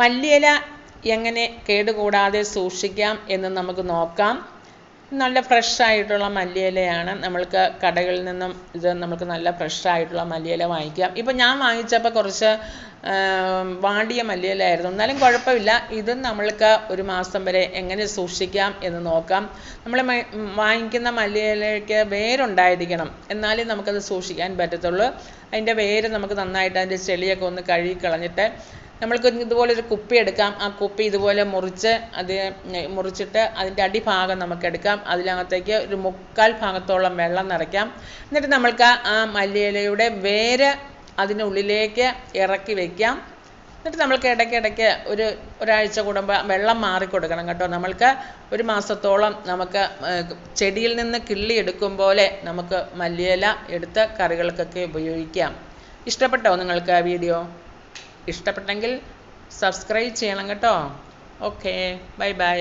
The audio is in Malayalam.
മല്ലിയില എങ്ങനെ കേടുകൂടാതെ സൂക്ഷിക്കാം എന്ന് നമുക്ക് നോക്കാം. നല്ല ഫ്രഷ് ആയിട്ടുള്ള മല്ലിയിലയാണ്. നമ്മൾക്ക് കടകളിൽ നിന്നും ഇത് നമുക്ക് നല്ല ഫ്രഷ് ആയിട്ടുള്ള മല്ലിയില വാങ്ങിക്കാം. ഇപ്പം ഞാൻ വാങ്ങിച്ചപ്പോൾ കുറച്ച് വാടിയ മല്ലിയിലയായിരുന്നു. എന്നാലും കുഴപ്പമില്ല. ഇതും നമ്മൾക്ക് ഒരു മാസം വരെ എങ്ങനെ സൂക്ഷിക്കാം എന്ന് നോക്കാം. നമ്മൾ വാങ്ങിക്കുന്ന മല്ലിയിലയ്ക്ക് വേരുണ്ടായിരിക്കണം, എന്നാലേ നമുക്കത് സൂക്ഷിക്കാൻ പറ്റത്തുള്ളൂ. അതിൻ്റെ വേര് നമുക്ക് നന്നായിട്ട് അതിൻ്റെ ചെളിയൊക്കെ ഒന്ന് കഴുകി കളഞ്ഞിട്ട് നമ്മൾക്ക് ഇതുപോലൊരു കുപ്പി എടുക്കാം. ആ കുപ്പി ഇതുപോലെ മുറിച്ചിട്ട് അതിൻ്റെ അടിഭാഗം നമുക്ക് എടുക്കാം. അതിനകത്തേക്ക് ഒരു 3/4 ഭാഗത്തോളം വെള്ളം നിറയ്ക്കാം. എന്നിട്ട് നമ്മൾക്ക് ആ മല്ലിയിലയുടെ വേര് അതിനുള്ളിലേക്ക് ഇറക്കി വയ്ക്കാം. എന്നിട്ട് നമ്മൾക്ക് ഇടയ്ക്കിടയ്ക്ക് ഒരാഴ്ച കൂടുമ്പോൾ വെള്ളം മാറിക്കൊടുക്കണം കേട്ടോ. നമ്മൾക്ക് ഒരു മാസത്തോളം നമുക്ക് ചെടിയിൽ നിന്ന് കിള്ളിയെടുക്കും പോലെ നമുക്ക് മല്ലിയില എടുത്ത് കറികൾക്കൊക്കെ ഉപയോഗിക്കാം. ഇഷ്ടപ്പെട്ടോ നിങ്ങൾക്ക് ആ വീഡിയോ? ഇഷ്ടപ്പെട്ടെങ്കിൽ സബ്സ്ക്രൈബ് ചെയ്യണം കേട്ടോ. Okay, bye bye.